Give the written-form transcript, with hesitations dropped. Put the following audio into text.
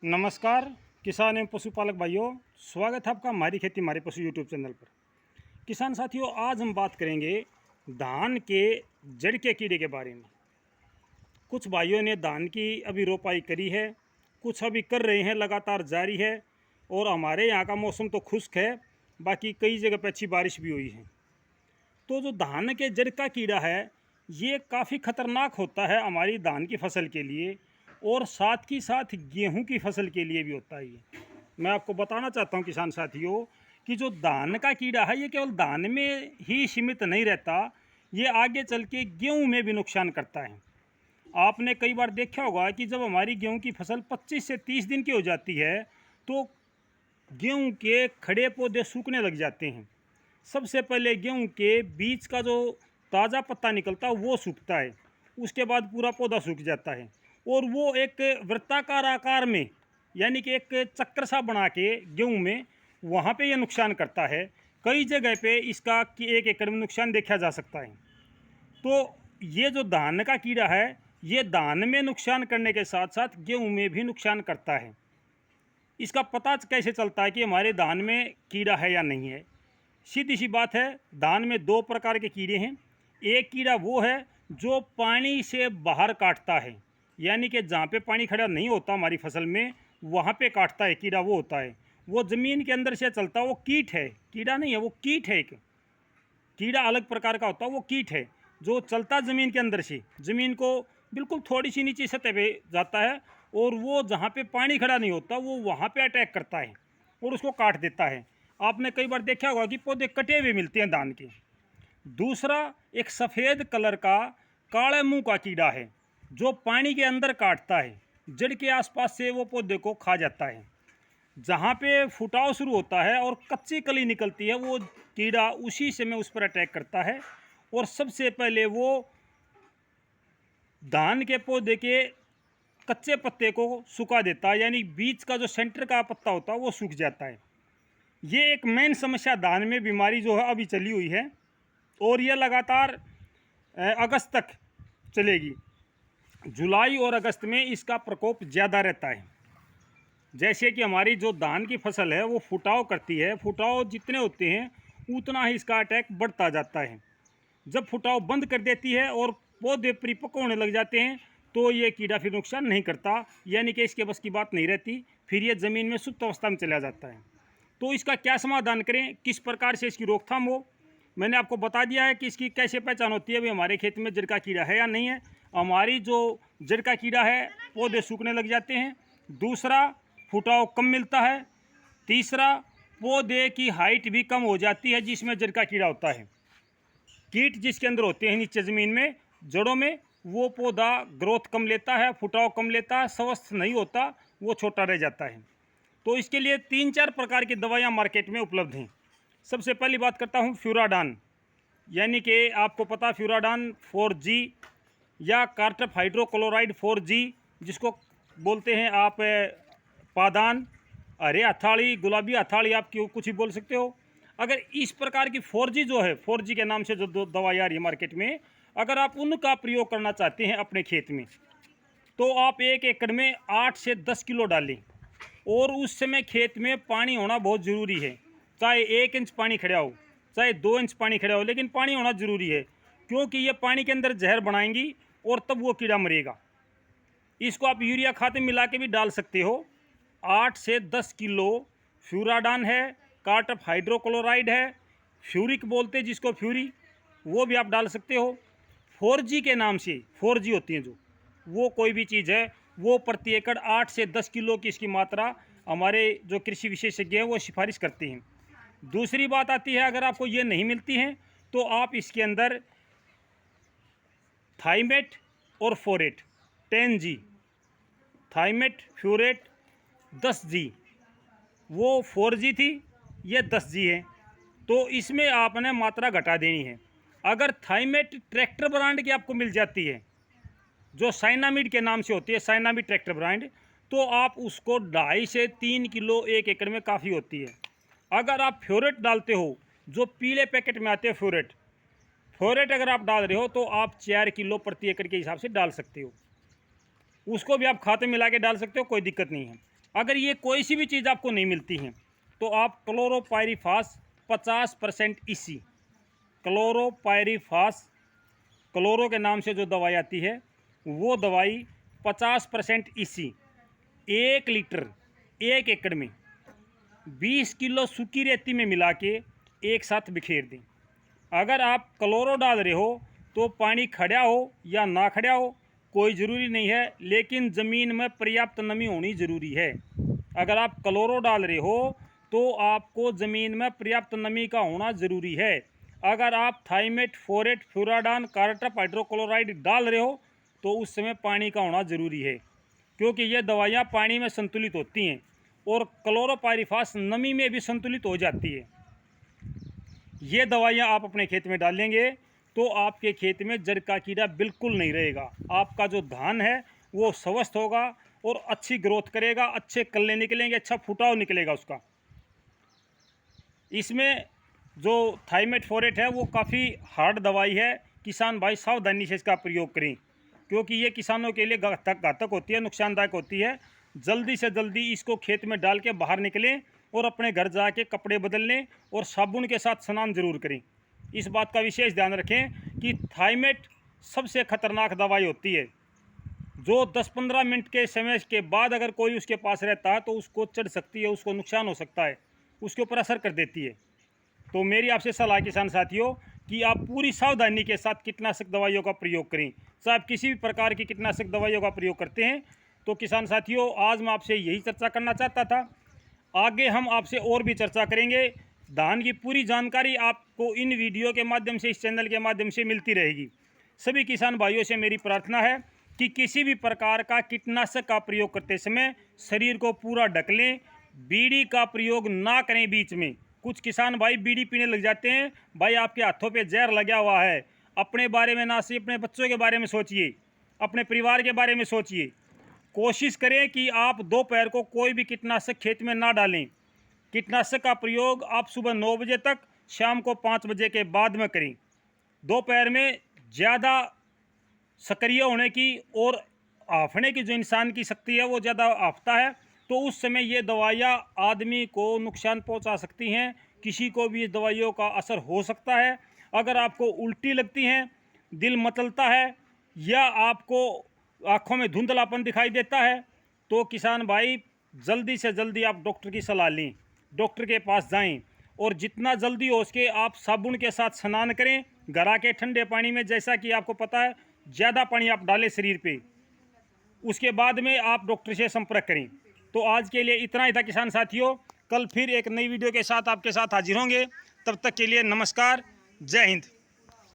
नमस्कार किसान एवं पशुपालक भाइयों, स्वागत है आपका हमारी खेती हमारे पशु यूट्यूब चैनल पर। किसान साथियों, आज हम बात करेंगे धान के जड़ के कीड़े के बारे में। कुछ भाइयों ने धान की अभी रोपाई करी है, कुछ अभी कर रहे हैं, लगातार जारी है। और हमारे यहाँ का मौसम तो खुश्क है, बाकी कई जगह पर अच्छी बारिश भी हुई है। तो जो धान के जड़ का कीड़ा है, ये काफ़ी ख़तरनाक होता है हमारी धान की फसल के लिए, और साथ ही साथ गेहूं की फसल के लिए भी होता है। ये मैं आपको बताना चाहता हूं किसान साथियों कि जो धान का कीड़ा है, ये केवल धान में ही सीमित नहीं रहता, ये आगे चल के गेहूँ में भी नुकसान करता है। आपने कई बार देखा होगा कि जब हमारी गेहूं की फसल 25 से 30 दिन की हो जाती है, तो गेहूं के खड़े पौधे सूखने लग जाते हैं। सबसे पहले गेहूं के बीच का जो ताज़ा पत्ता निकलता है वो सूखता है, उसके बाद पूरा पौधा सूख जाता है, और वो एक वृत्ताकार आकार में, यानी कि एक चक्र सा बना के गेहूं में, वहाँ पे ये नुकसान करता है। कई जगह पे इसका कि 1 एकड़ में नुकसान देखा जा सकता है। तो ये जो धान का कीड़ा है, ये धान में नुकसान करने के साथ साथ गेहूं में भी नुकसान करता है। इसका पता कैसे चलता है कि हमारे धान में कीड़ा है या नहीं है? सीधी सी बात है, धान में 2 प्रकार के कीड़े हैं। एक कीड़ा वो है जो पानी से बाहर काटता है, यानी कि जहाँ पे पानी खड़ा नहीं होता हमारी फसल में, वहाँ पे काटता है कीड़ा, वो होता है। वो ज़मीन के अंदर से चलता है, वो कीट है, कीड़ा नहीं है, वो कीट है। एक कीड़ा अलग प्रकार का होता है, वो कीट है जो चलता ज़मीन के अंदर से, ज़मीन को बिल्कुल थोड़ी सी नीचे सतह पे जाता है, और वो जहाँ पे पानी खड़ा नहीं होता वो वहाँ पे अटैक करता है और उसको काट देता है। आपने कई बार देखा होगा कि पौधे कटे हुए मिलते हैं धान के। दूसरा एक सफ़ेद कलर का काले मुंह का कीड़ा है जो पानी के अंदर काटता है, जड़ के आसपास से वो पौधे को खा जाता है। जहाँ पे फुटाव शुरू होता है और कच्ची कली निकलती है, वो कीड़ा उसी समय उस पर अटैक करता है, और सबसे पहले वो धान के पौधे के कच्चे पत्ते को सुखा देता है, यानी बीच का जो सेंटर का पत्ता होता है वो सूख जाता है। ये एक मेन समस्या धान में बीमारी जो है अभी चली हुई है, और ये लगातार अगस्त तक चलेगी। जुलाई और अगस्त में इसका प्रकोप ज़्यादा रहता है। जैसे कि हमारी जो धान की फसल है वो फुटाव करती है, फुटाव जितने होते हैं उतना ही इसका अटैक बढ़ता जाता है। जब फुटाव बंद कर देती है और पौधे परिपक्व होने लग जाते हैं, तो ये कीड़ा फिर नुकसान नहीं करता, यानी कि इसके बस की बात नहीं रहती, फिर ये ज़मीन में सुप्त अवस्था में चला जाता है। तो इसका क्या समाधान करें, किस प्रकार से इसकी रोकथाम हो, मैंने आपको बता दिया है कि इसकी कैसे पहचान होती है। भाई हमारे खेत में जड़ का कीड़ा है या नहीं है। हमारी जो जड़ का कीड़ा है, पौधे सूखने लग जाते हैं। दूसरा, फुटाव कम मिलता है। तीसरा, पौधे की हाइट भी कम हो जाती है जिसमें जड़ का कीड़ा होता है। कीट जिसके अंदर होते हैं नीचे ज़मीन में, जड़ों में, वो पौधा ग्रोथ कम लेता है, फुटाव कम लेता है, स्वस्थ नहीं होता, वो छोटा रह जाता है। तो इसके लिए 3-4 प्रकार की दवाइयाँ मार्केट में उपलब्ध हैं। सबसे पहली बात करता हूँ फ्यूराडान, यानी कि आपको पता फ्यूराडान 4G या कार्टप हाइड्रोक्लोराइड 4G, जिसको बोलते हैं आप पादान, अरे हथाड़ी, गुलाबी हथाड़ी, आप क्यों कुछ ही बोल सकते हो। अगर इस प्रकार की 4G जो है, 4G के नाम से जो दवाई आ रही है मार्केट में, अगर आप उनका प्रयोग करना चाहते हैं अपने खेत में, तो आप 1 एकड़ में 8 से 10 किलो डालें। और उस समय खेत में पानी होना बहुत ज़रूरी है, चाहे 1 इंच पानी खड़ा हो, चाहे 2 इंच पानी खड़ा हो, लेकिन पानी होना ज़रूरी है, क्योंकि ये पानी के अंदर जहर बनाएंगी और तब वो कीड़ा मरेगा। इसको आप यूरिया खाद में मिला के भी डाल सकते हो। 8 से 10 किलो फ्यूराडान है, कार्टप हाइड्रोक्लोराइड है, फ्यूरिक बोलते हैं जिसको, फ्यूरी, वो भी आप डाल सकते हो। 4G के नाम से 4G होती हैं जो, वो कोई भी चीज़ है, वो प्रति एकड़ 8 से 10 किलो की इसकी मात्रा हमारे जो कृषि विशेषज्ञ हैं वो सिफारिश करते हैं। दूसरी बात आती है, अगर आपको ये नहीं मिलती हैं तो आप इसके अंदर थाइमेट और फोरेट 10G, थाइमेट फ्यूरेट 10G, वो 4G थी, ये 10G है, तो इसमें आपने मात्रा घटा देनी है। अगर थाइमेट ट्रैक्टर ब्रांड की आपको मिल जाती है, जो साइनामिड के नाम से होती है, साइनामिड ट्रैक्टर ब्रांड, तो आप उसको 2.5 से 3 किलो 1 एकड़ में काफ़ी होती है। अगर आप फ्यूरेट डालते हो, जो पीले पैकेट में आते हैं फ्यूरेट, अगर आप डाल रहे हो तो आप 4 किलो प्रति एकड़ के हिसाब से डाल सकते हो। उसको भी आप खाते में मिला के डाल सकते हो, कोई दिक्कत नहीं है। अगर ये कोई सी भी चीज़ आपको नहीं मिलती है तो आप क्लोरोपाइरीफास 50% ईसी, क्लोरोपाइरीफास, क्लोरो के नाम से जो दवाई आती है वो दवाई 50% ईसी 1 लीटर 1 एकड़ में 20 किलो सूखी रेती में मिला के एक साथ बिखेर दें। अगर आप क्लोरो डाल रहे हो तो पानी खड़ा हो या ना खड़ा हो कोई ज़रूरी नहीं है, लेकिन ज़मीन में पर्याप्त नमी होनी ज़रूरी है। अगर आप क्लोरो डाल रहे हो तो आपको ज़मीन में पर्याप्त नमी का होना ज़रूरी है। अगर आप थाइमेट, फोरेट, फ्यूराडान, कार्टप, हाइड्रोक्लोराइड डाल रहे हो तो उस समय पानी का होना ज़रूरी है, क्योंकि ये दवाइयाँ पानी में संतुलित होती हैं और क्लोरोपाइरीफास नमी में भी संतुलित हो जाती है। ये दवाइयाँ आप अपने खेत में डालेंगे तो आपके खेत में जड़ का कीड़ा बिल्कुल नहीं रहेगा। आपका जो धान है वो स्वस्थ होगा और अच्छी ग्रोथ करेगा, अच्छे कल्ले निकलेंगे, अच्छा फुटाव निकलेगा उसका। इसमें जो थाइमेट फोरेट है वो काफ़ी हार्ड दवाई है। किसान भाई सावधानी से इसका प्रयोग करें, क्योंकि ये किसानों के लिए घातक होती है, नुकसानदायक होती है। जल्दी से जल्दी इसको खेत में डाल के बाहर निकलें और अपने घर जाके कपड़े बदल लें और साबुन के साथ स्नान जरूर करें। इस बात का विशेष ध्यान रखें कि थाइमेट सबसे खतरनाक दवाई होती है, जो 10-15 मिनट के समय के बाद अगर कोई उसके पास रहता है तो उसको चढ़ सकती है, उसको नुकसान हो सकता है, उसके ऊपर असर कर देती है। तो मेरी आपसे सलाह किसान साथियों कि आप पूरी सावधानी के साथ कीटनाशक दवाइयों का प्रयोग करें। चाहे आप किसी भी प्रकार की कीटनाशक दवाइयों का प्रयोग करते हैं। तो किसान साथियों, आज मैं आपसे यही चर्चा करना चाहता था। आगे हम आपसे और भी चर्चा करेंगे। धान की पूरी जानकारी आपको इन वीडियो के माध्यम से, इस चैनल के माध्यम से मिलती रहेगी। सभी किसान भाइयों से मेरी प्रार्थना है कि किसी भी प्रकार का कीटनाशक का प्रयोग करते समय शरीर को पूरा ढक लें। बीड़ी का प्रयोग ना करें बीच में। कुछ किसान भाई बीड़ी पीने लग जाते हैं। भाई आपके हाथों पे जहर लगा हुआ है। अपने बारे में ना सिर्फ अपने बच्चों के बारे में सोचिए, अपने परिवार के बारे में सोचिए। कोशिश करें कि आप दोपहर को कोई भी कीटनाशक खेत में ना डालें। कीटनाशक का प्रयोग आप सुबह 9 बजे तक, शाम को 5 बजे के बाद में करें। दोपहर में ज़्यादा सक्रिय होने की और आफने की जो इंसान की शक्ति है वो ज़्यादा आफता है, तो उस समय ये दवाइयाँ आदमी को नुकसान पहुंचा सकती हैं। किसी को भी इस दवाइयों का असर हो सकता है। अगर आपको उल्टी लगती हैं, दिल मतलता है या आपको आँखों में धुंधलापन दिखाई देता है तो किसान भाई जल्दी से जल्दी आप डॉक्टर की सलाह लें, डॉक्टर के पास जाएं और जितना जल्दी हो सके आप साबुन के साथ स्नान करें। घर आके ठंडे पानी में, जैसा कि आपको पता है, ज़्यादा पानी आप डालें शरीर पे, उसके बाद में आप डॉक्टर से संपर्क करें। तो आज के लिए इतना ही था किसान साथियों। कल फिर एक नई वीडियो के साथ आपके साथ हाजिर होंगे। तब तक के लिए नमस्कार, जय हिंद।